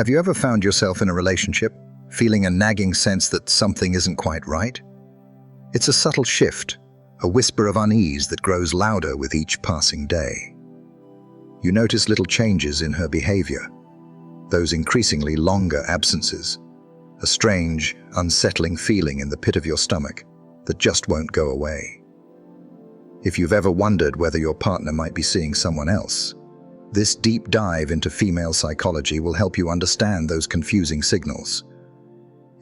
Have you ever found yourself in a relationship, feeling a nagging sense that something isn't quite right? It's a subtle shift, a whisper of unease that grows louder with each passing day. You notice little changes in her behavior, those increasingly longer absences, a strange, unsettling feeling in the pit of your stomach that just won't go away. If you've ever wondered whether your partner might be seeing someone else, this deep dive into female psychology will help you understand those confusing signals.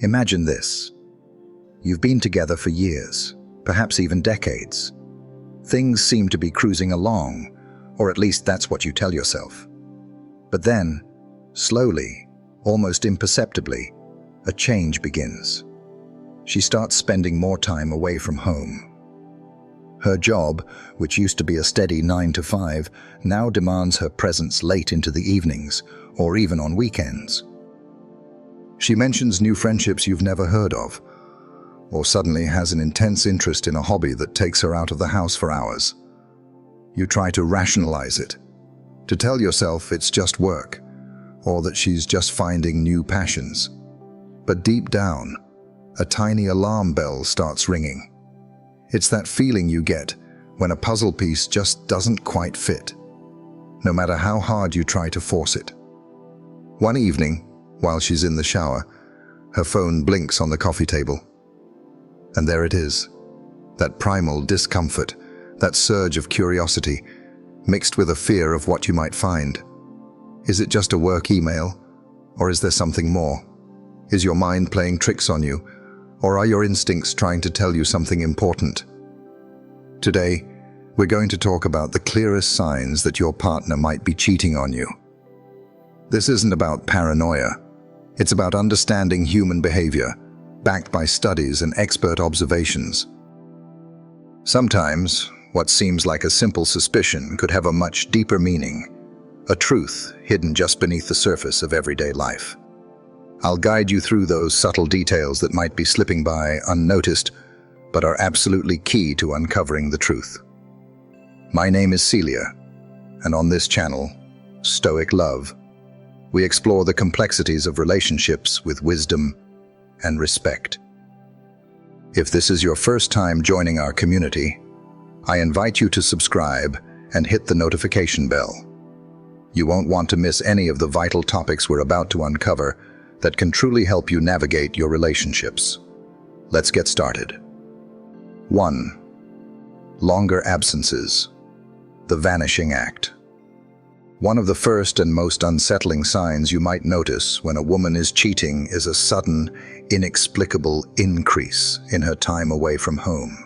Imagine this. You've been together for years, perhaps even decades. Things seem to be cruising along, or at least that's what you tell yourself. But then, slowly, almost imperceptibly, a change begins. She starts spending more time away from home. Her job, which used to be a steady 9 to 5, now demands her presence late into the evenings, or even on weekends. She mentions new friendships you've never heard of, or suddenly has an intense interest in a hobby that takes her out of the house for hours. You try to rationalize it, to tell yourself it's just work, or that she's just finding new passions. But deep down, a tiny alarm bell starts ringing. It's that feeling you get when a puzzle piece just doesn't quite fit, no matter how hard you try to force it. One evening, while she's in the shower, her phone blinks on the coffee table. And there it is, that primal discomfort, that surge of curiosity, mixed with a fear of what you might find. Is it just a work email, or is there something more? Is your mind playing tricks on you, or are your instincts trying to tell you something important? Today, we're going to talk about the clearest signs that your partner might be cheating on you. This isn't about paranoia. It's about understanding human behavior, backed by studies and expert observations. Sometimes, what seems like a simple suspicion could have a much deeper meaning, a truth hidden just beneath the surface of everyday life. I'll guide you through those subtle details that might be slipping by unnoticed, but are absolutely key to uncovering the truth. My name is Celia, and on this channel, Stoic Love, we explore the complexities of relationships with wisdom and respect. If this is your first time joining our community, I invite you to subscribe and hit the notification bell. You won't want to miss any of the vital topics we're about to uncover that can truly help you navigate your relationships. Let's get started. 1. Longer absences. The vanishing act. One of the first and most unsettling signs you might notice when a woman is cheating is a sudden, inexplicable increase in her time away from home.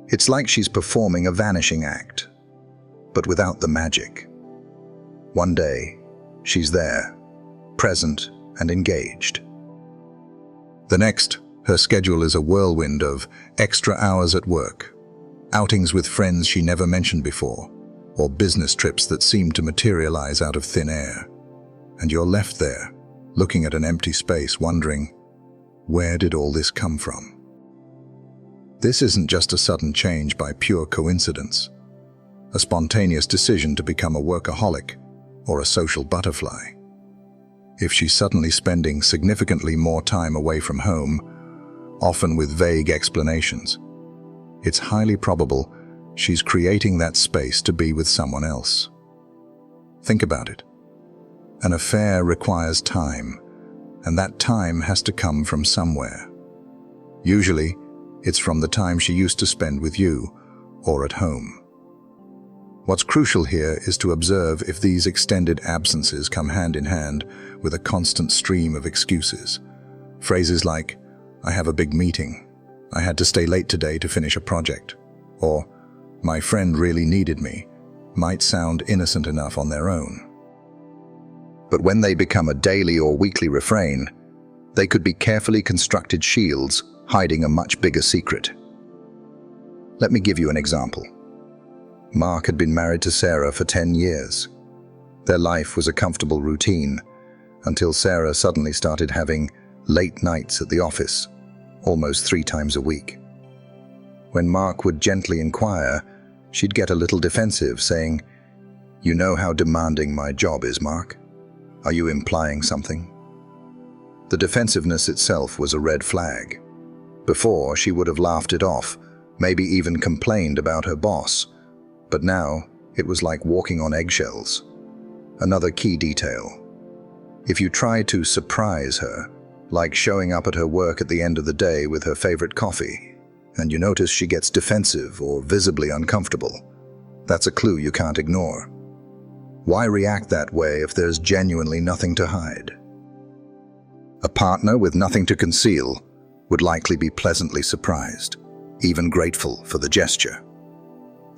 It's like she's performing a vanishing act, but without the magic. One day, she's there, present and engaged. The next, her schedule is a whirlwind of extra hours at work, outings with friends she never mentioned before, or business trips that seem to materialize out of thin air. And you're left there, looking at an empty space, wondering, where did all this come from? This isn't just a sudden change by pure coincidence, a spontaneous decision to become a workaholic or a social butterfly. If she's suddenly spending significantly more time away from home, often with vague explanations, it's highly probable she's creating that space to be with someone else. Think about it. An affair requires time, and that time has to come from somewhere. Usually, it's from the time she used to spend with you or at home. What's crucial here is to observe if these extended absences come hand in hand with a constant stream of excuses. Phrases like, "I have a big meeting," "I had to stay late today to finish a project," or "My friend really needed me," might sound innocent enough on their own. But when they become a daily or weekly refrain, they could be carefully constructed shields hiding a much bigger secret. Let me give you an example. Mark had been married to Sarah for 10 years. Their life was a comfortable routine until Sarah suddenly started having late nights at the office, almost 3 times a week. When Mark would gently inquire, she'd get a little defensive, saying, "You know how demanding my job is, Mark." Are you implying something? The defensiveness itself was a red flag. Before, she would have laughed it off, maybe even complained about her boss. But now, it was like walking on eggshells. Another key detail. If you try to surprise her, like showing up at her work at the end of the day with her favorite coffee, and you notice she gets defensive or visibly uncomfortable, that's a clue you can't ignore. Why react that way if there's genuinely nothing to hide? A partner with nothing to conceal would likely be pleasantly surprised, even grateful for the gesture.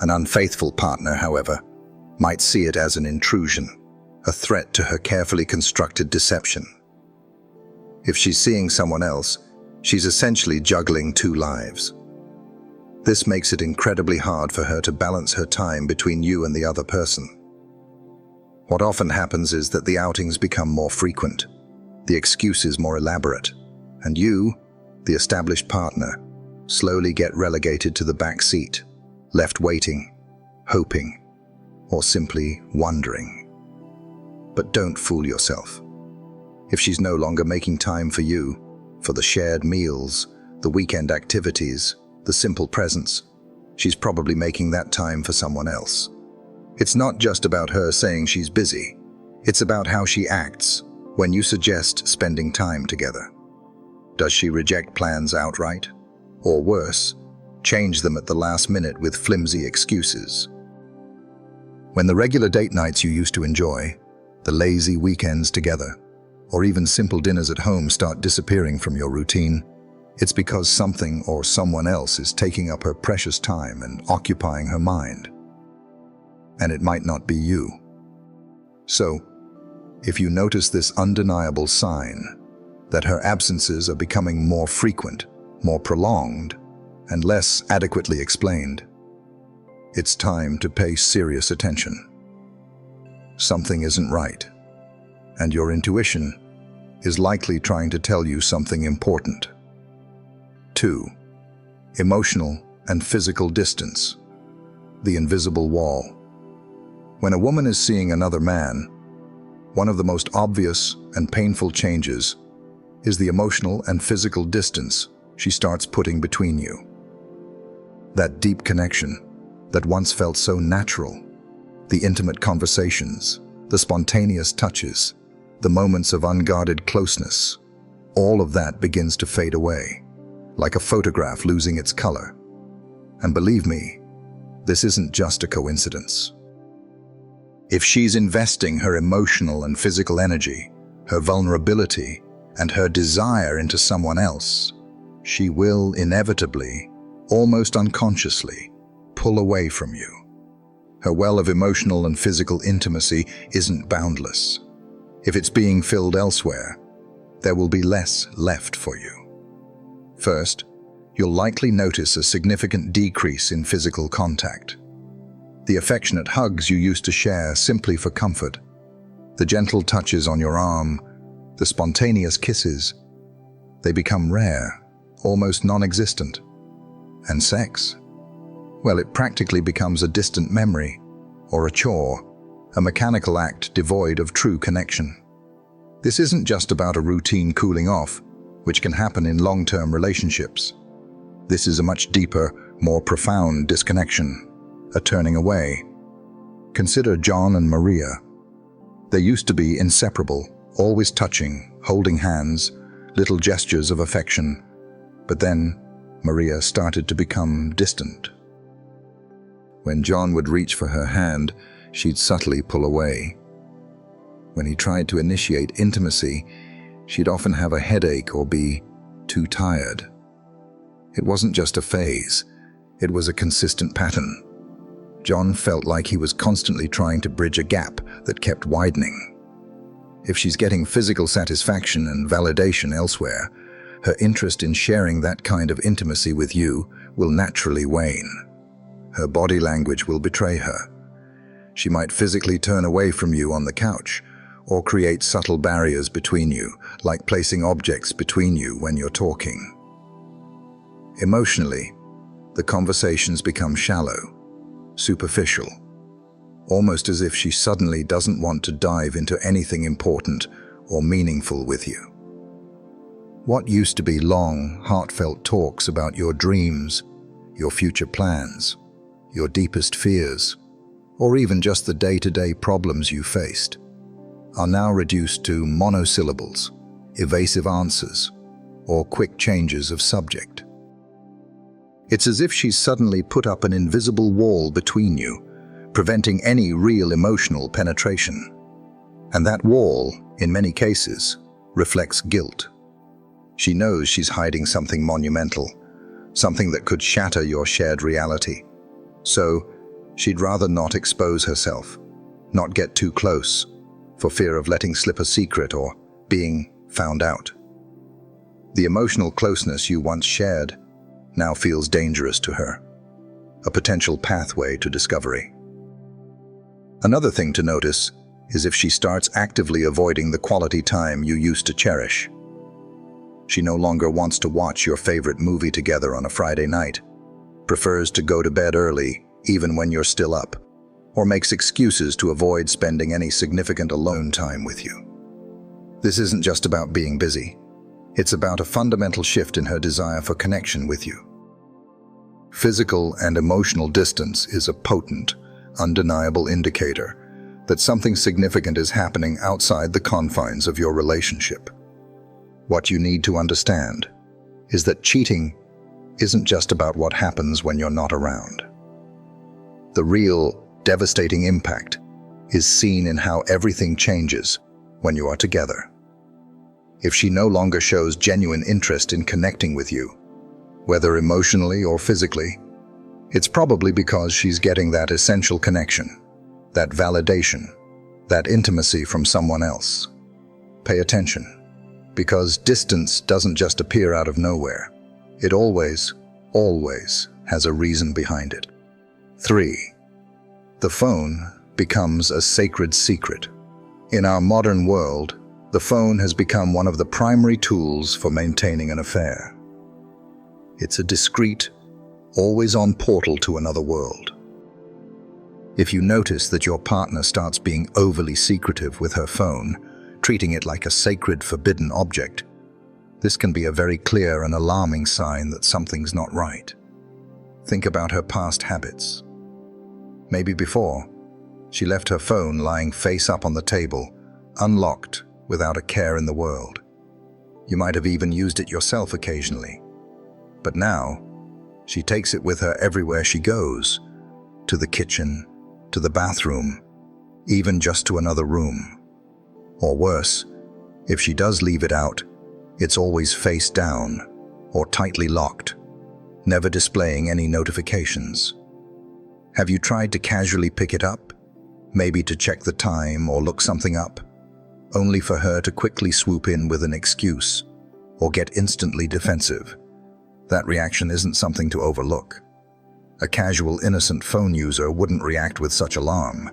An unfaithful partner, however, might see it as an intrusion, a threat to her carefully constructed deception. If she's seeing someone else, she's essentially juggling two lives. This makes it incredibly hard for her to balance her time between you and the other person. What often happens is that the outings become more frequent, the excuses more elaborate, and you, the established partner, slowly get relegated to the back seat, left waiting, hoping, or simply wondering. But don't fool yourself. If she's no longer making time for you, for the shared meals, the weekend activities, the simple presence, she's probably making that time for someone else. It's not just about her saying she's busy. It's about how she acts when you suggest spending time together. Does she reject plans outright? Or worse, change them at the last minute with flimsy excuses? When the regular date nights you used to enjoy, the lazy weekends together, or even simple dinners at home start disappearing from your routine, it's because something or someone else is taking up her precious time and occupying her mind. And it might not be you. So, if you notice this undeniable sign that her absences are becoming more frequent, more prolonged, and less adequately explained, it's time to pay serious attention. Something isn't right, and your intuition is likely trying to tell you something important. 2. Emotional and physical distance. The invisible wall. When a woman is seeing another man, one of the most obvious and painful changes is the emotional and physical distance she starts putting between you. That deep connection that once felt so natural, the intimate conversations, the spontaneous touches, the moments of unguarded closeness, all of that begins to fade away, like a photograph losing its color. And believe me, this isn't just a coincidence. If she's investing her emotional and physical energy, her vulnerability, and her desire into someone else, she will inevitably, almost unconsciously, pull away from you. Her well of emotional and physical intimacy isn't boundless. If it's being filled elsewhere, there will be less left for you. First, you'll likely notice a significant decrease in physical contact. The affectionate hugs you used to share simply for comfort, the gentle touches on your arm, the spontaneous kisses, they become rare, almost non-existent. And sex? Well, it practically becomes a distant memory, or a chore, a mechanical act devoid of true connection. This isn't just about a routine cooling off, which can happen in long-term relationships. This is a much deeper, more profound disconnection, a turning away. Consider John and Maria. They used to be inseparable, always touching, holding hands, little gestures of affection. But then, Maria started to become distant. When John would reach for her hand, she'd subtly pull away. When he tried to initiate intimacy, she'd often have a headache or be too tired. It wasn't just a phase, it was a consistent pattern. John felt like he was constantly trying to bridge a gap that kept widening. If she's getting physical satisfaction and validation elsewhere, her interest in sharing that kind of intimacy with you will naturally wane. Her body language will betray her. She might physically turn away from you on the couch, or create subtle barriers between you, like placing objects between you when you're talking. Emotionally, the conversations become shallow, superficial, almost as if she suddenly doesn't want to dive into anything important or meaningful with you. What used to be long, heartfelt talks about your dreams, your future plans, your deepest fears, or even just the day-to-day problems you faced, are now reduced to monosyllables, evasive answers, or quick changes of subject. It's as if she's suddenly put up an invisible wall between you, preventing any real emotional penetration. And that wall, in many cases, reflects guilt. She knows she's hiding something monumental, something that could shatter your shared reality. So, she'd rather not expose herself, not get too close, for fear of letting slip a secret or being found out. The emotional closeness you once shared now feels dangerous to her, a potential pathway to discovery. Another thing to notice is if she starts actively avoiding the quality time you used to cherish. She no longer wants to watch your favorite movie together on a Friday night, prefers to go to bed early even when you're still up, or makes excuses to avoid spending any significant alone time with you. This isn't just about being busy. It's about a fundamental shift in her desire for connection with you. Physical and emotional distance is a potent, undeniable indicator that something significant is happening outside the confines of your relationship. What you need to understand is that cheating isn't just about what happens when you're not around. The real, devastating impact is seen in how everything changes when you are together. If she no longer shows genuine interest in connecting with you, whether emotionally or physically, it's probably because she's getting that essential connection, that validation, that intimacy from someone else. Pay attention, because distance doesn't just appear out of nowhere. It always has a reason behind it. 3. The phone becomes a sacred secret. In our modern world, the phone has become one of the primary tools for maintaining an affair. It's a discreet, always-on portal to another world. If you notice that your partner starts being overly secretive with her phone, treating it like a sacred, forbidden object, this can be a very clear and alarming sign that something's not right. Think about her past habits. Maybe before, she left her phone lying face up on the table, unlocked, without a care in the world. You might have even used it yourself occasionally. But now, she takes it with her everywhere she goes, to the kitchen, to the bathroom, even just to another room. Or worse, if she does leave it out, it's always face down or tightly locked, never displaying any notifications. Have you tried to casually pick it up, maybe to check the time or look something up, only for her to quickly swoop in with an excuse or get instantly defensive? That reaction isn't something to overlook. A casual, innocent phone user wouldn't react with such alarm.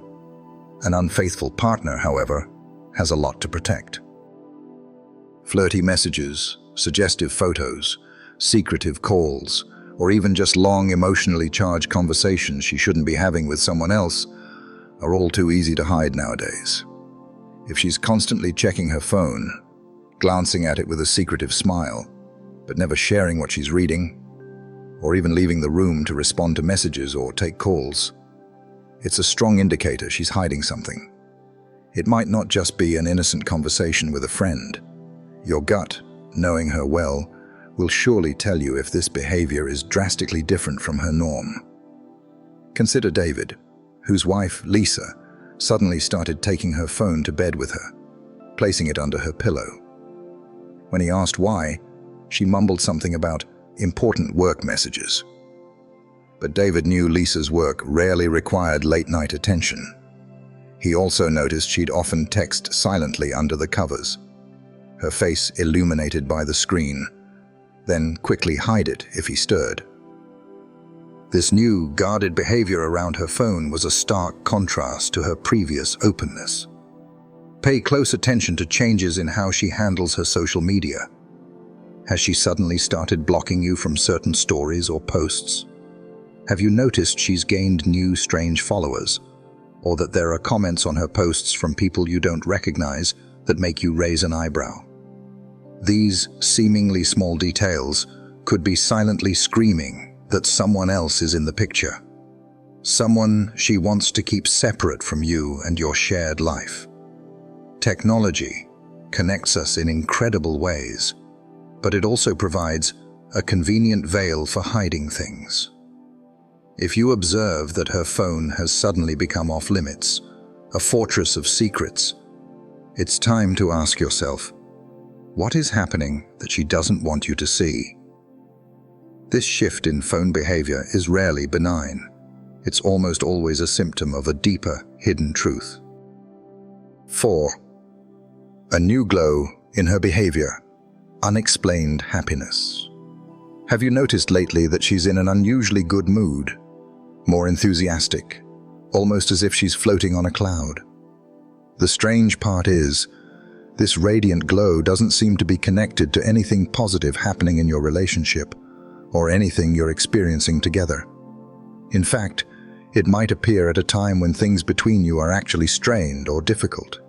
An unfaithful partner, however, has a lot to protect. Flirty messages, suggestive photos, secretive calls, or even just long, emotionally charged conversations she shouldn't be having with someone else are all too easy to hide nowadays. If she's constantly checking her phone, glancing at it with a secretive smile, but never sharing what she's reading, or even leaving the room to respond to messages or take calls, it's a strong indicator she's hiding something. It might not just be an innocent conversation with a friend. Your gut, knowing her well, will surely tell you if this behavior is drastically different from her norm. Consider David, whose wife, Lisa, suddenly started taking her phone to bed with her, placing it under her pillow. When he asked why, she mumbled something about important work messages. But David knew Lisa's work rarely required late-night attention. He also noticed she'd often text silently under the covers, her face illuminated by the screen, then quickly hide it if he stirred. This new, guarded behavior around her phone was a stark contrast to her previous openness. Pay close attention to changes in how she handles her social media. Has she suddenly started blocking you from certain stories or posts? Have you noticed she's gained new strange followers? or that there are comments on her posts from people you don't recognize that make you raise an eyebrow. These seemingly small details could be silently screaming that someone else is in the picture. Someone she wants to keep separate from you and your shared life. Technology connects us in incredible ways, but it also provides a convenient veil for hiding things. If you observe that her phone has suddenly become off limits, a fortress of secrets, it's time to ask yourself, what is happening that she doesn't want you to see? This shift in phone behavior is rarely benign. It's almost always a symptom of a deeper, hidden truth. 4. A new glow in her behavior. Unexplained happiness. Have you noticed lately that she's in an unusually good mood? More enthusiastic, almost as if she's floating on a cloud. The strange part is, this radiant glow doesn't seem to be connected to anything positive happening in your relationship or anything you're experiencing together. In fact, it might appear at a time when things between you are actually strained or difficult.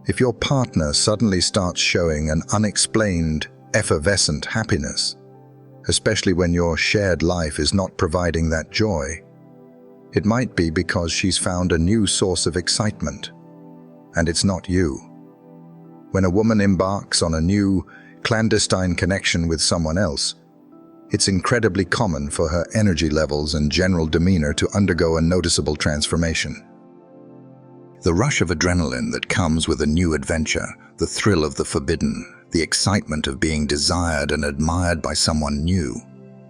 If your partner suddenly starts showing an unexplained, effervescent happiness, especially when your shared life is not providing that joy, it might be because she's found a new source of excitement, and it's not you. When a woman embarks on a new, clandestine connection with someone else, it's incredibly common for her energy levels and general demeanor to undergo a noticeable transformation. The rush of adrenaline that comes with a new adventure, the thrill of the forbidden, the excitement of being desired and admired by someone new,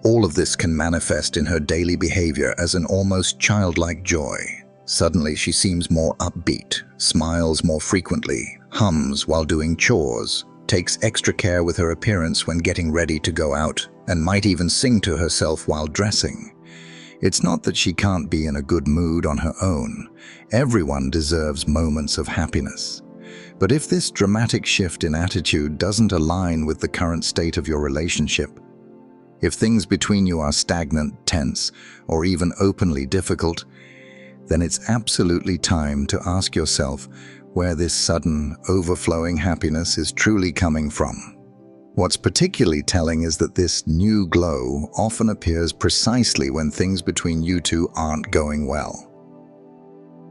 all of this can manifest in her daily behavior as an almost childlike joy. Suddenly she seems more upbeat, smiles more frequently, hums while doing chores, takes extra care with her appearance when getting ready to go out, and might even sing to herself while dressing. It's not that she can't be in a good mood on her own. Everyone deserves moments of happiness. But if this dramatic shift in attitude doesn't align with the current state of your relationship, if things between you are stagnant, tense, or even openly difficult, then it's absolutely time to ask yourself where this sudden, overflowing happiness is truly coming from. What's particularly telling is that this new glow often appears precisely when things between you two aren't going well.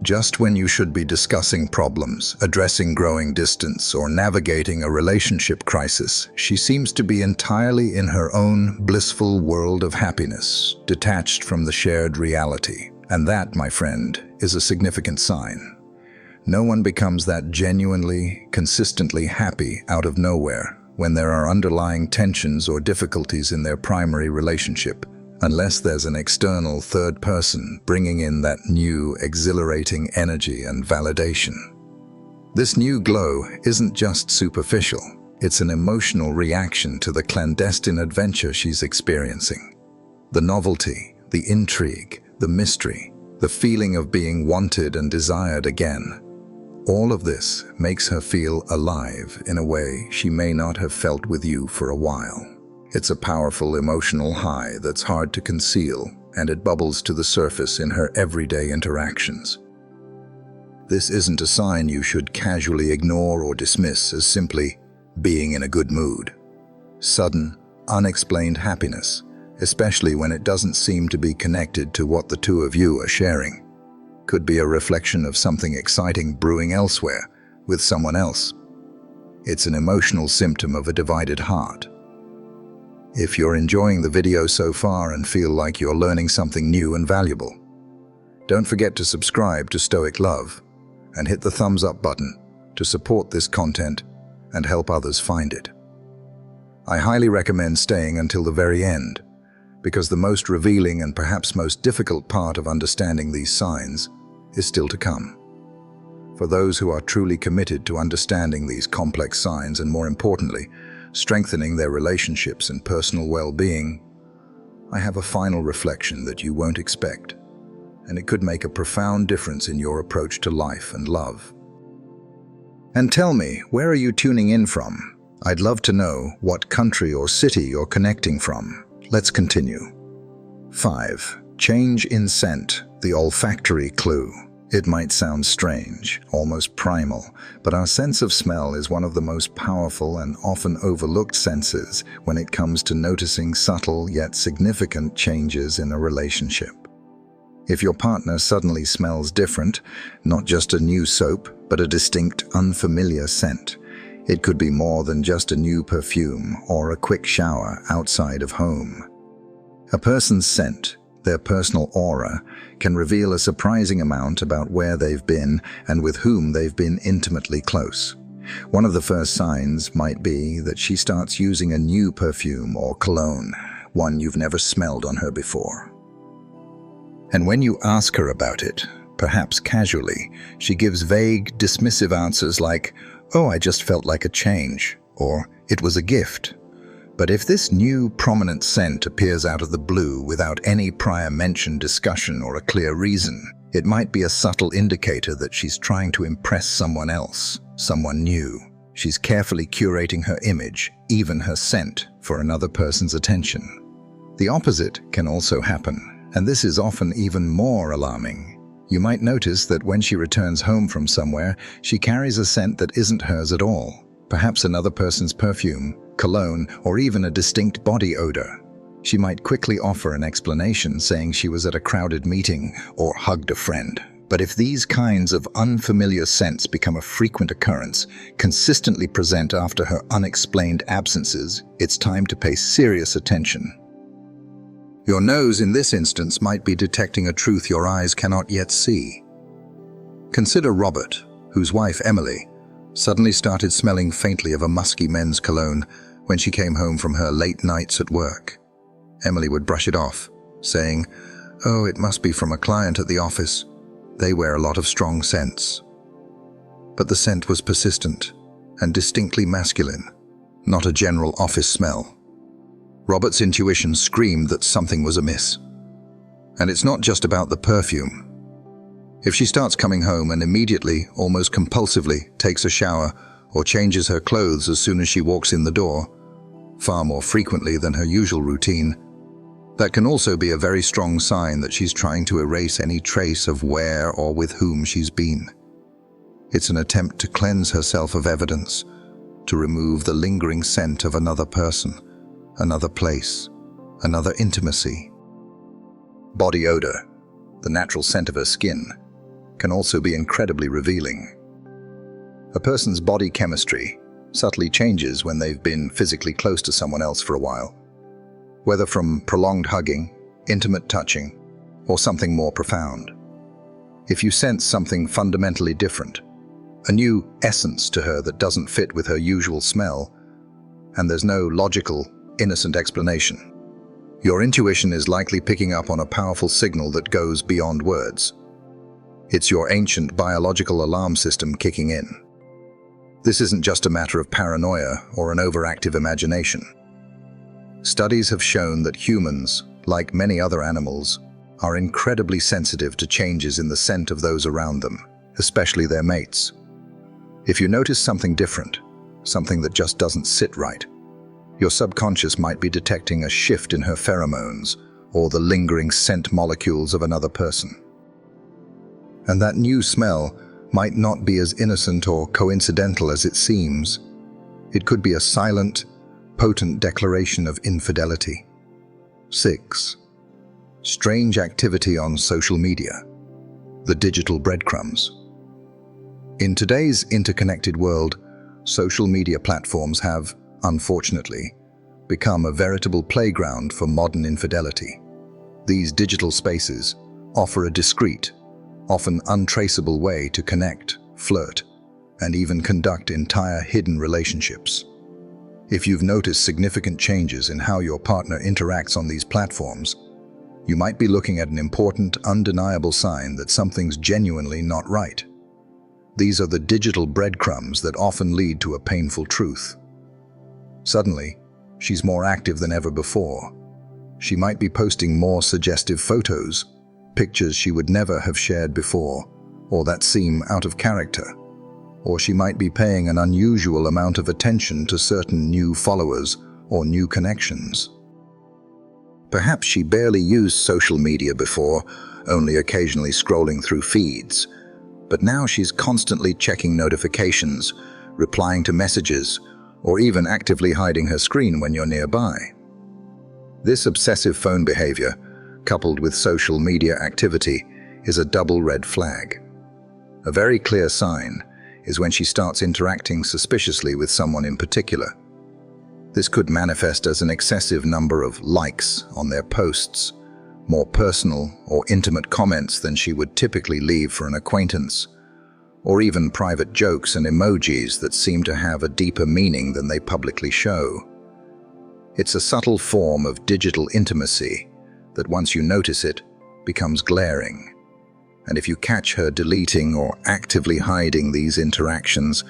Just when you should be discussing problems, addressing growing distance, or navigating a relationship crisis, she seems to be entirely in her own blissful world of happiness, detached from the shared reality. And that, my friend, is a significant sign. No one becomes that genuinely, consistently happy out of nowhere when there are underlying tensions or difficulties in their primary relationship, unless there's an external third person bringing in that new, exhilarating energy and validation. This new glow isn't just superficial, it's an emotional reaction to the clandestine adventure she's experiencing. The novelty, the intrigue, the mystery, the feeling of being wanted and desired again. All of this makes her feel alive in a way she may not have felt with you for a while. It's a powerful emotional high that's hard to conceal, and it bubbles to the surface in her everyday interactions. This isn't a sign you should casually ignore or dismiss as simply being in a good mood. Sudden, unexplained happiness, especially when it doesn't seem to be connected to what the two of you are sharing, could be a reflection of something exciting brewing elsewhere with someone else. It's an emotional symptom of a divided heart. If you're enjoying the video so far and feel like you're learning something new and valuable, don't forget to subscribe to Stoic Love and hit the thumbs up button to support this content and help others find it. I highly recommend staying until the very end, because the most revealing and perhaps most difficult part of understanding these signs is still to come. For those who are truly committed to understanding these complex signs and, more importantly, strengthening their relationships and personal well-being, I have a final reflection that you won't expect, and it could make a profound difference in your approach to life and love. And tell me, where are you tuning in from? I'd love to know what country or city you're connecting from. Let's continue. 5. Change in scent, the olfactory clue. It might sound strange, almost primal, but our sense of smell is one of the most powerful and often overlooked senses when it comes to noticing subtle yet significant changes in a relationship. If your partner suddenly smells different, not just a new soap, but a distinct, unfamiliar scent, it could be more than just a new perfume or a quick shower outside of home. A person's scent, their personal aura, can reveal a surprising amount about where they've been and with whom they've been intimately close. One of the first signs might be that she starts using a new perfume or cologne, one you've never smelled on her before. And when you ask her about it, perhaps casually, she gives vague, dismissive answers like, "Oh, I just felt like a change," or "It was a gift." But if this new, prominent scent appears out of the blue without any prior mention, discussion, or a clear reason, it might be a subtle indicator that she's trying to impress someone else, someone new. She's carefully curating her image, even her scent, for another person's attention. The opposite can also happen, and this is often even more alarming. You might notice that when she returns home from somewhere, she carries a scent that isn't hers at all, perhaps another person's perfume, cologne, or even a distinct body odor. She might quickly offer an explanation, saying she was at a crowded meeting or hugged a friend. But if these kinds of unfamiliar scents become a frequent occurrence, consistently present after her unexplained absences, it's time to pay serious attention. Your nose in this instance might be detecting a truth your eyes cannot yet see. Consider Robert, whose wife Emily suddenly started smelling faintly of a musky men's cologne when she came home from her late nights at work. Emily would brush it off, saying, "Oh, it must be from a client at the office. They wear a lot of strong scents." But the scent was persistent and distinctly masculine, not a general office smell. Robert's intuition screamed that something was amiss. And it's not just about the perfume. If she starts coming home and immediately, almost compulsively, takes a shower or changes her clothes as soon as she walks in the door, far more frequently than her usual routine, that can also be a very strong sign that she's trying to erase any trace of where or with whom she's been. It's an attempt to cleanse herself of evidence, to remove the lingering scent of another person, another place, another intimacy. Body odor, the natural scent of her skin, can also be incredibly revealing. A person's body chemistry subtly changes when they've been physically close to someone else for a while, whether from prolonged hugging, intimate touching, or something more profound. If you sense something fundamentally different, a new essence to her that doesn't fit with her usual smell, and there's no logical, innocent explanation, your intuition is likely picking up on a powerful signal that goes beyond words. It's your ancient biological alarm system kicking in. This isn't just a matter of paranoia or an overactive imagination. Studies have shown that humans, like many other animals, are incredibly sensitive to changes in the scent of those around them, especially their mates. If you notice something different, something that just doesn't sit right, your subconscious might be detecting a shift in her pheromones or the lingering scent molecules of another person. And that new smell might not be as innocent or coincidental as it seems. It could be a silent, potent declaration of infidelity. 6. Strange activity on social media. The digital breadcrumbs. In today's interconnected world, social media platforms have, unfortunately, become a veritable playground for modern infidelity. These digital spaces offer a discreet, often untraceable way to connect, flirt, and even conduct entire hidden relationships. If you've noticed significant changes in how your partner interacts on these platforms, you might be looking at an important, undeniable sign that something's genuinely not right. These are the digital breadcrumbs that often lead to a painful truth. Suddenly, she's more active than ever before. She might be posting more suggestive photos, pictures she would never have shared before, or that seem out of character. Or she might be paying an unusual amount of attention to certain new followers or new connections. Perhaps she barely used social media before, only occasionally scrolling through feeds, But now she's constantly checking notifications, replying to messages, or even actively hiding her screen when you're nearby. This obsessive phone behavior, coupled with social media activity, is a double red flag. A very clear sign is when she starts interacting suspiciously with someone in particular. This could manifest as an excessive number of likes on their posts, more personal or intimate comments than she would typically leave for an acquaintance, or even private jokes and emojis that seem to have a deeper meaning than they publicly show. It's a subtle form of digital intimacy that, once you notice it, becomes glaring. And if you catch her deleting or actively hiding these interactions,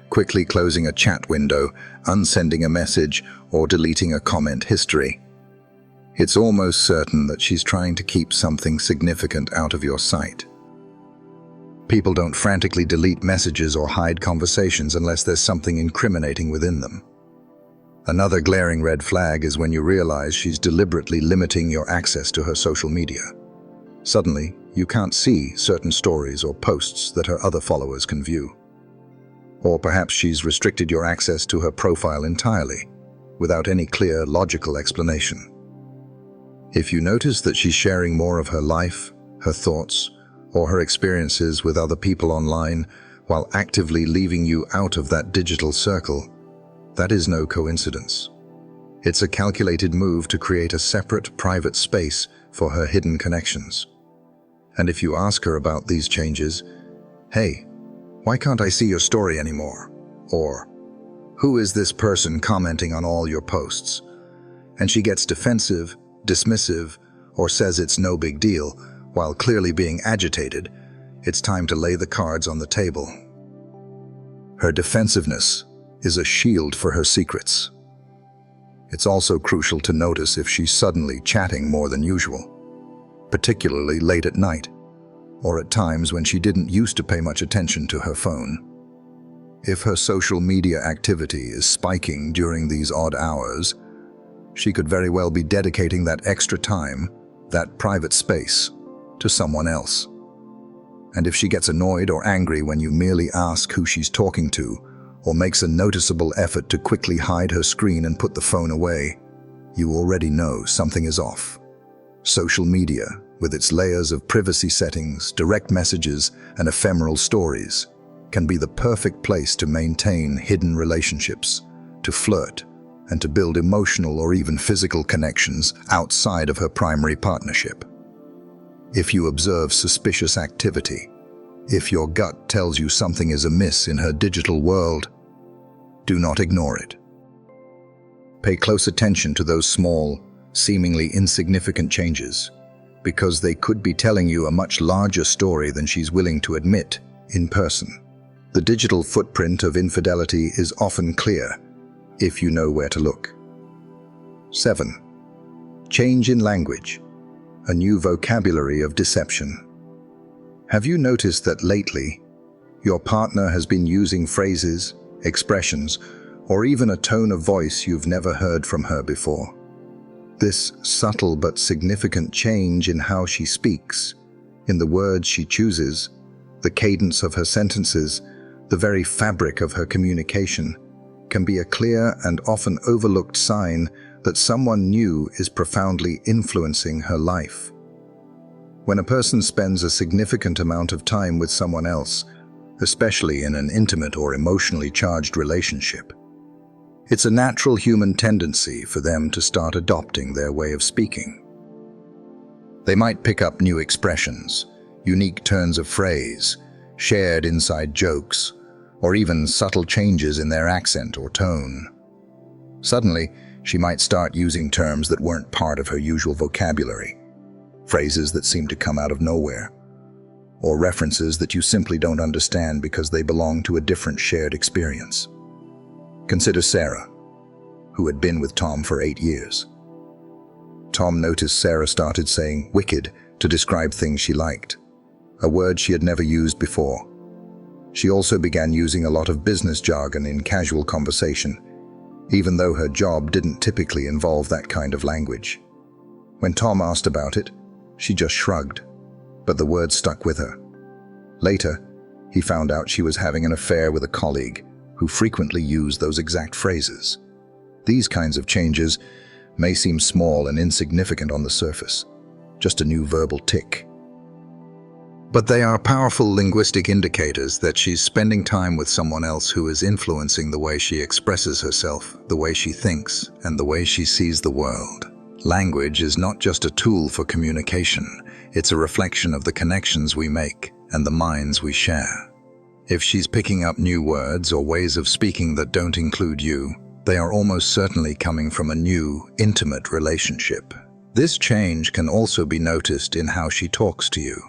quickly closing a chat window, unsending a message, or deleting a comment history, it's almost certain that she's trying to keep something significant out of your sight. People don't frantically delete messages or hide conversations unless there's something incriminating within them. Another glaring red flag is when you realize she's deliberately limiting your access to her social media. Suddenly, you can't see certain stories or posts that her other followers can view. Or perhaps she's restricted your access to her profile entirely, without any clear, logical explanation. If you notice that she's sharing more of her life, her thoughts, or her experiences with other people online while actively leaving you out of that digital circle, that is no coincidence. It's a calculated move to create a separate, private space for her hidden connections. And if you ask her about these changes, "Hey, why can't I see your story anymore?" Or, "Who is this person commenting on all your posts?" and she gets defensive, dismissive, or says it's no big deal, while clearly being agitated, it's time to lay the cards on the table. Her defensiveness is a shield for her secrets. It's also crucial to notice if she's suddenly chatting more than usual, particularly late at night, or at times when she didn't used to pay much attention to her phone. If her social media activity is spiking during these odd hours, she could very well be dedicating that extra time, that private space, to someone else. And if she gets annoyed or angry when you merely ask who she's talking to, or makes a noticeable effort to quickly hide her screen and put the phone away, you already know something is off. Social media, with its layers of privacy settings, direct messages, and ephemeral stories, can be the perfect place to maintain hidden relationships, to flirt, and to build emotional or even physical connections outside of her primary partnership. If you observe suspicious activity, if your gut tells you something is amiss in her digital world, do not ignore it. Pay close attention to those small, seemingly insignificant changes, because they could be telling you a much larger story than she's willing to admit in person. The digital footprint of infidelity is often clear, if you know where to look. 7. Change in language. A new vocabulary of deception. Have you noticed that lately, your partner has been using phrases, expressions, or even a tone of voice you've never heard from her before? This subtle but significant change in how she speaks, in the words she chooses, the cadence of her sentences, the very fabric of her communication, can be a clear and often overlooked sign that someone new is profoundly influencing her life. When a person spends a significant amount of time with someone else, especially in an intimate or emotionally charged relationship, it's a natural human tendency for them to start adopting their way of speaking. They might pick up new expressions, unique turns of phrase, shared inside jokes, or even subtle changes in their accent or tone. Suddenly, she might start using terms that weren't part of her usual vocabulary, phrases that seem to come out of nowhere, or references that you simply don't understand because they belong to a different shared experience. Consider Sarah, who had been with Tom for 8 years. Tom noticed Sarah started saying "wicked" to describe things she liked, a word she had never used before. She also began using a lot of business jargon in casual conversation, even though her job didn't typically involve that kind of language. When Tom asked about it, she just shrugged, but the words stuck with her. Later, He found out she was having an affair with a colleague who frequently used those exact phrases. These kinds of changes may seem small and insignificant on the surface, just a new verbal tick. But they are powerful linguistic indicators that she's spending time with someone else who is influencing the way she expresses herself, the way she thinks, and the way she sees the world. Language is not just a tool for communication, it's a reflection of the connections we make and the minds we share. If she's picking up new words or ways of speaking that don't include you, they are almost certainly coming from a new, intimate relationship. This change can also be noticed in how she talks to you.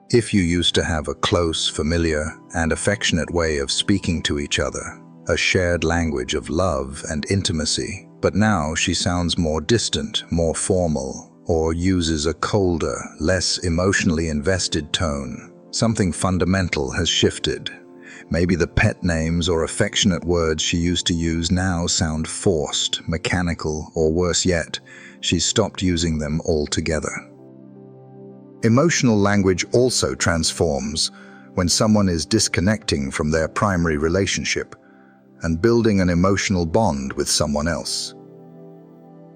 If you used to have a close, familiar, and affectionate way of speaking to each other, a shared language of love and intimacy, but now she sounds more distant, more formal, or uses a colder, less emotionally invested tone, something fundamental has shifted. Maybe the pet names or affectionate words she used to use now sound forced, mechanical, or worse yet, she's stopped using them altogether. Emotional language also transforms when someone is disconnecting from their primary relationship and building an emotional bond with someone else.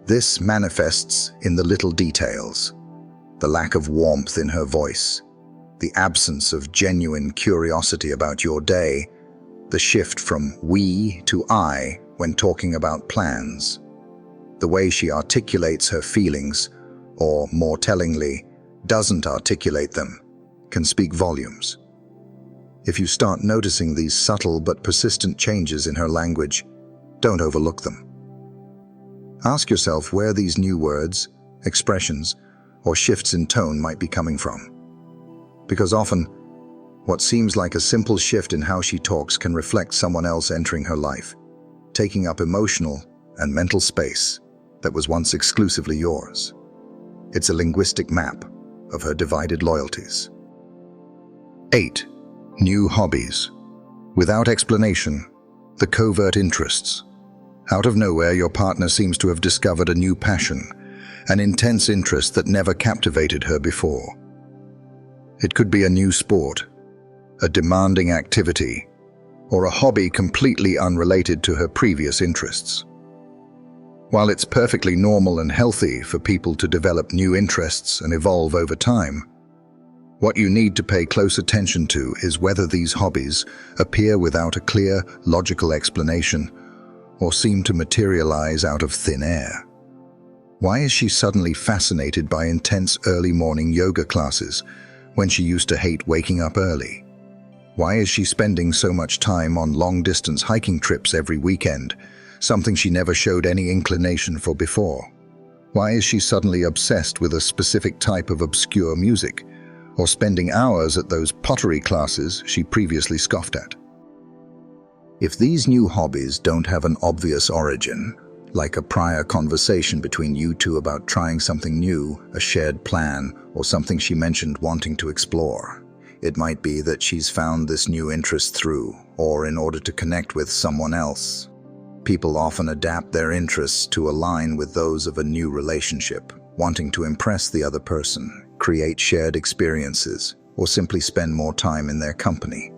This manifests in the little details, the lack of warmth in her voice, the absence of genuine curiosity about your day, the shift from we to I when talking about plans, the way she articulates her feelings, or more tellingly, doesn't articulate them, can speak volumes. If you start noticing these subtle but persistent changes in her language, don't overlook them. Ask yourself where these new words, expressions, or shifts in tone might be coming from. Because often, what seems like a simple shift in how she talks can reflect someone else entering her life, taking up emotional and mental space that was once exclusively yours. It's a linguistic map of her divided loyalties. 8. New hobbies. Without explanation, the covert interests. Out of nowhere, your partner seems to have discovered a new passion, an intense interest that never captivated her before. It could be a new sport, a demanding activity, or a hobby completely unrelated to her previous interests. While it's perfectly normal and healthy for people to develop new interests and evolve over time, what you need to pay close attention to is whether these hobbies appear without a clear, logical explanation or seem to materialize out of thin air. Why is she suddenly fascinated by intense early morning yoga classes when she used to hate waking up early? Why is she spending so much time on long-distance hiking trips every weekend, something she never showed any inclination for before? Why is she suddenly obsessed with a specific type of obscure music, or spending hours at those pottery classes she previously scoffed at? If these new hobbies don't have an obvious origin, like a prior conversation between you two about trying something new, a shared plan, or something she mentioned wanting to explore, it might be that she's found this new interest through, or in order to connect with someone else. People often adapt their interests to align with those of a new relationship, wanting to impress the other person, create shared experiences, or simply spend more time in their company.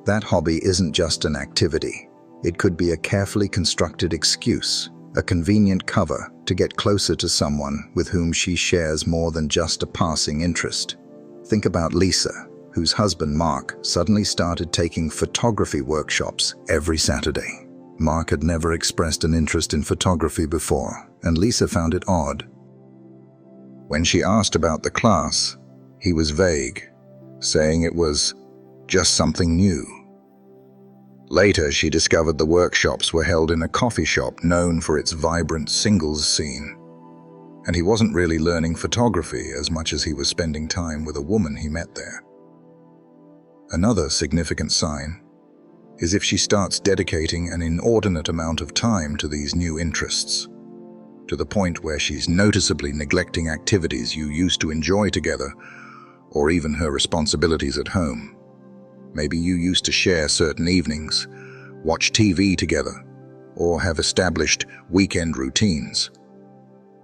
That hobby isn't just an activity. It could be a carefully constructed excuse, a convenient cover to get closer to someone with whom she shares more than just a passing interest. Think about Lisa, whose husband Mark suddenly started taking photography workshops every Saturday. Mark had never expressed an interest in photography before, and Lisa found it odd. When she asked about the class, he was vague, saying it was just something new. Later, she discovered the workshops were held in a coffee shop known for its vibrant singles scene, and he wasn't really learning photography as much as he was spending time with a woman he met there. Another significant sign is if she starts dedicating an inordinate amount of time to these new interests, to the point where she's noticeably neglecting activities you used to enjoy together, or even her responsibilities at home. Maybe you used to share certain evenings, watch TV together, or have established weekend routines.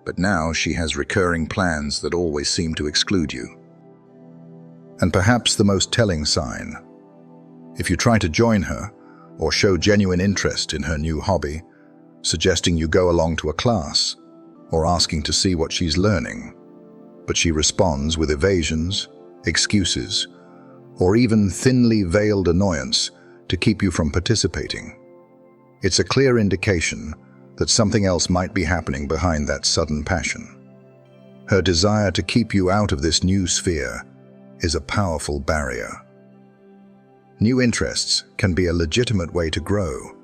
But now she has recurring plans that always seem to exclude you. And perhaps the most telling sign If you try to join her or show genuine interest in her new hobby, suggesting you go along to a class or asking to see what she's learning, but she responds with evasions, excuses, or even thinly veiled annoyance to keep you from participating, it's a clear indication that something else might be happening behind that sudden passion. Her desire to keep you out of this new sphere is a powerful barrier. New interests can be a legitimate way to grow,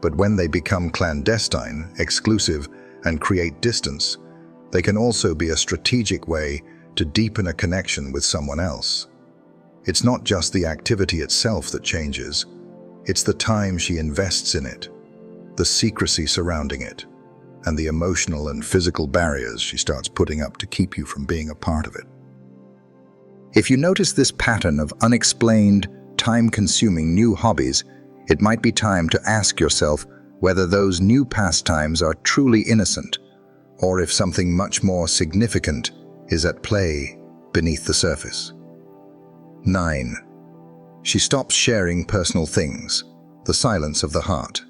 but when they become clandestine, exclusive, and create distance, they can also be a strategic way to deepen a connection with someone else. It's not just the activity itself that changes, it's the time she invests in it, the secrecy surrounding it, and the emotional and physical barriers she starts putting up to keep you from being a part of it. If you notice this pattern of unexplained, time-consuming new hobbies, it might be time to ask yourself whether those new pastimes are truly innocent, or if something much more significant is at play beneath the surface. 9. She stops sharing personal things, the silence of the heart.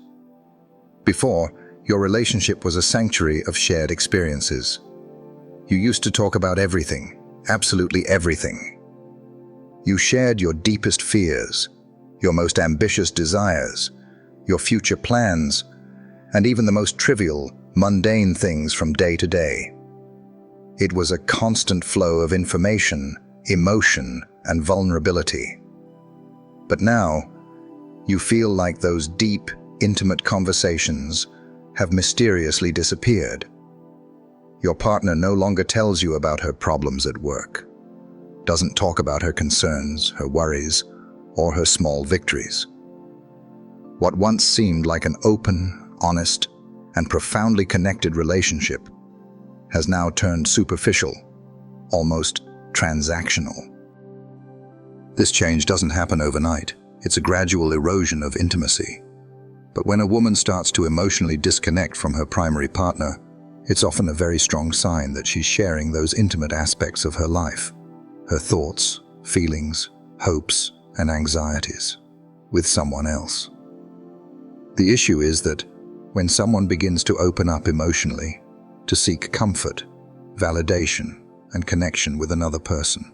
Before, your relationship was a sanctuary of shared experiences. You used to talk about everything, absolutely everything. You shared your deepest fears, your most ambitious desires, your future plans, and even the most trivial, mundane things from day to day. It was a constant flow of information, emotion, and vulnerability. But now, you feel like those deep, intimate conversations have mysteriously disappeared. Your partner no longer tells you about her problems at work, doesn't talk about her concerns, her worries, or her small victories. What once seemed like an open, honest, and profoundly connected relationship has now turned superficial, almost transactional. This change doesn't happen overnight. It's a gradual erosion of intimacy. But when a woman starts to emotionally disconnect from her primary partner, it's often a very strong sign that she's sharing those intimate aspects of her life, her thoughts, feelings, hopes, and anxieties, with someone else. The issue is that when someone begins to open up emotionally, to seek comfort, validation, and connection with another person,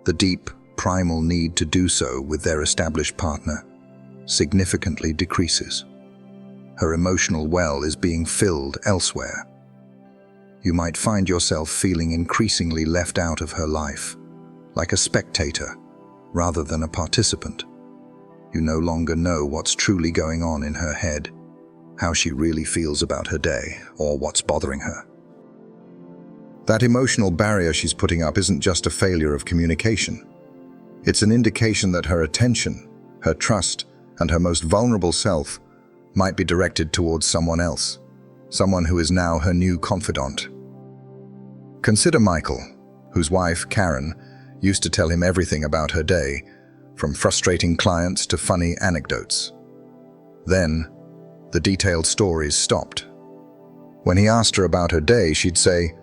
the deep, primal need to do so with their established partner significantly decreases. Her emotional well is being filled elsewhere. You might find yourself feeling increasingly left out of her life, like a spectator rather than a participant. You no longer know what's truly going on in her head, how she really feels about her day, or what's bothering her. That emotional barrier she's putting up isn't just a failure of communication. It's an indication that her attention, her trust, and her most vulnerable self might be directed towards someone else, someone who is now her new confidant. Consider Michael, whose wife, Karen, used to tell him everything about her day, from frustrating clients to funny anecdotes. Then, the detailed stories stopped. When he asked her about her day, she'd say,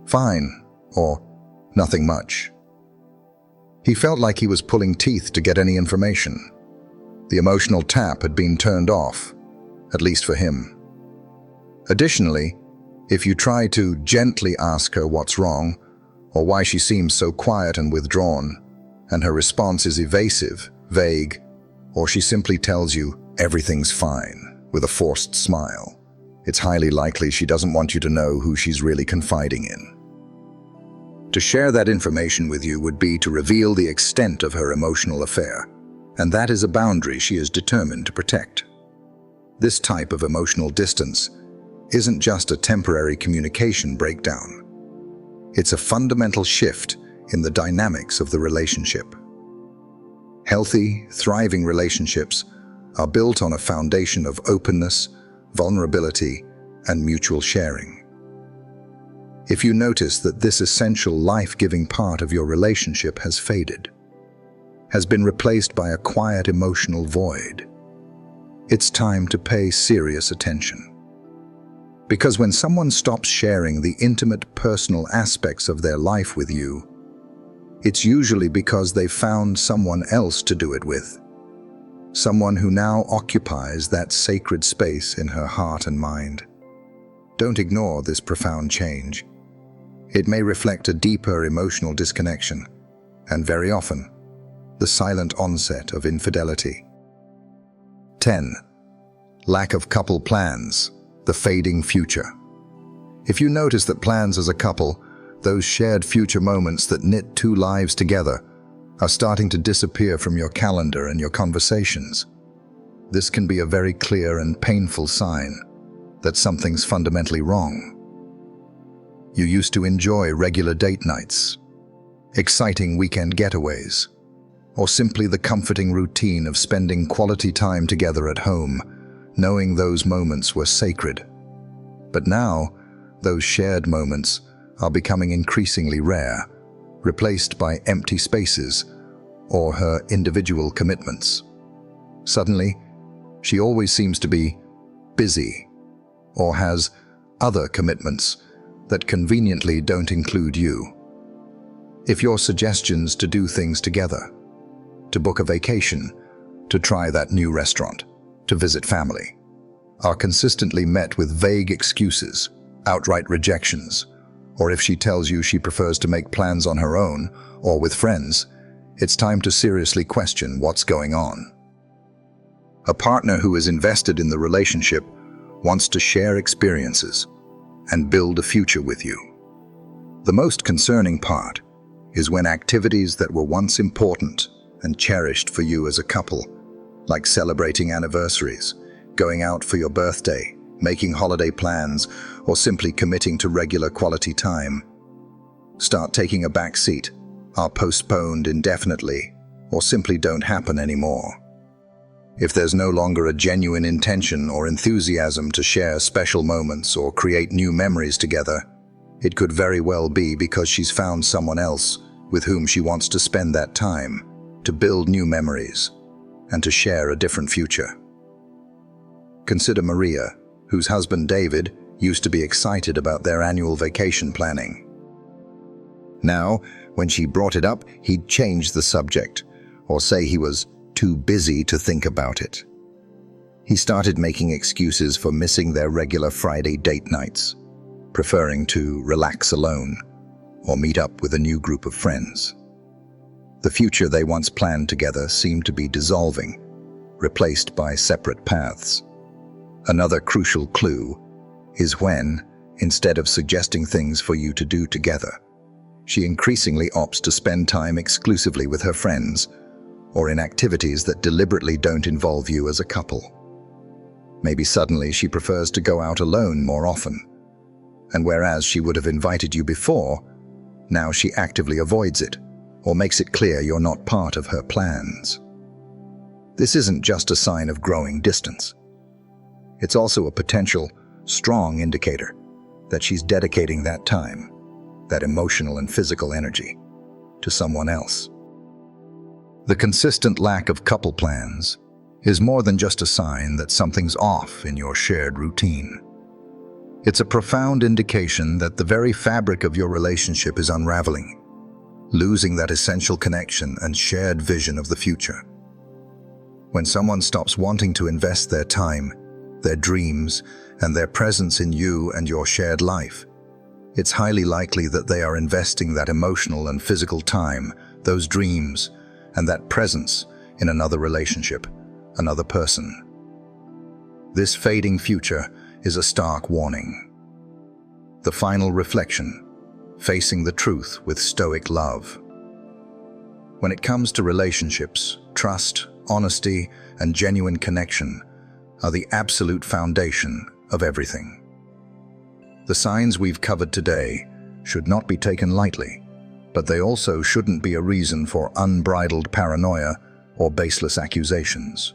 "Fine," or "Nothing much." He felt like he was pulling teeth to get any information. The emotional tap had been turned off, at least for him. Additionally, if you try to gently ask her what's wrong, or why she seems so quiet and withdrawn, and her response is evasive, vague, or she simply tells you everything's fine with a forced smile, it's highly likely she doesn't want you to know who she's really confiding in. To share that information with you would be to reveal the extent of her emotional affair, and that is a boundary she is determined to protect. This type of emotional distance isn't just a temporary communication breakdown. It's a fundamental shift in the dynamics of the relationship. Healthy, thriving relationships are built on a foundation of openness, vulnerability, and mutual sharing. If you notice that this essential life-giving part of your relationship has faded, has been replaced by a quiet emotional void, it's time to pay serious attention. Because when someone stops sharing the intimate personal aspects of their life with you, it's usually because they've found someone else to do it with. someone who now occupies that sacred space in her heart and mind. Don't ignore this profound change. It may reflect a deeper emotional disconnection, and very often, the silent onset of infidelity. 10. Lack of couple plans, the fading future. If you notice that plans as a couple, those shared future moments that knit two lives together, are starting to disappear from your calendar and your conversations, this can be a very clear and painful sign that something's fundamentally wrong. You used to enjoy regular date nights, exciting weekend getaways, or simply the comforting routine of spending quality time together at home, knowing those moments were sacred. But now, those shared moments are becoming increasingly rare, replaced by empty spaces or her individual commitments. Suddenly, she always seems to be busy or has other commitments that conveniently don't include you. If your suggestions to do things together, to book a vacation, to try that new restaurant, to visit family, are consistently met with vague excuses, outright rejections, or if she tells you she prefers to make plans on her own or with friends, it's time to seriously question what's going on. A partner who is invested in the relationship wants to share experiences and build a future with you. The most concerning part is when activities that were once important and cherished for you as a couple, like celebrating anniversaries, going out for your birthday, making holiday plans, or simply committing to regular quality time, start taking a back seat, are postponed indefinitely, or simply don't happen anymore. If there's no longer a genuine intention or enthusiasm to share special moments or create new memories together, it could very well be because she's found someone else with whom she wants to spend that time, to build new memories, and to share a different future. Consider Maria, whose husband David used to be excited about their annual vacation planning. Now, when she brought it up, he'd change the subject, or say he was too busy to think about it. He started making excuses for missing their regular Friday date nights, preferring to relax alone or meet up with a new group of friends. The future they once planned together seemed to be dissolving, replaced by separate paths. Another crucial clue is when, instead of suggesting things for you to do together, she increasingly opts to spend time exclusively with her friends or in activities that deliberately don't involve you as a couple. Maybe suddenly she prefers to go out alone more often, and whereas she would have invited you before, now she actively avoids it or makes it clear you're not part of her plans. This isn't just a sign of growing distance. It's also a potential, strong indicator that she's dedicating that time, that emotional and physical energy, to someone else. The consistent lack of couple plans is more than just a sign that something's off in your shared routine. It's a profound indication that the very fabric of your relationship is unraveling, losing that essential connection and shared vision of the future. When someone stops wanting to invest their time, their dreams, and their presence in you and your shared life, it's highly likely that they are investing that emotional and physical time, those dreams, and that presence in another relationship, another person. This fading future is a stark warning. The final reflection, facing the truth with Stoic love. When it comes to relationships, trust, honesty, and genuine connection are the absolute foundation of everything. The signs we've covered today should not be taken lightly, but they also shouldn't be a reason for unbridled paranoia or baseless accusations.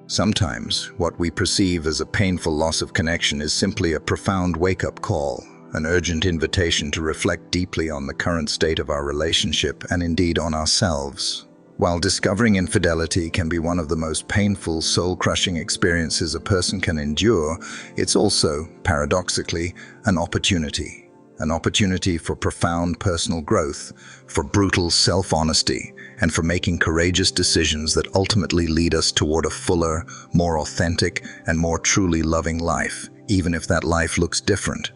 Sometimes, what we perceive as a painful loss of connection is simply a profound wake-up call, an urgent invitation to reflect deeply on the current state of our relationship and indeed on ourselves. While discovering infidelity can be one of the most painful, soul-crushing experiences a person can endure, it's also, paradoxically, an opportunity for profound personal growth, for brutal self-honesty, and for making courageous decisions that ultimately lead us toward a fuller, more authentic, and more truly loving life, even if that life looks different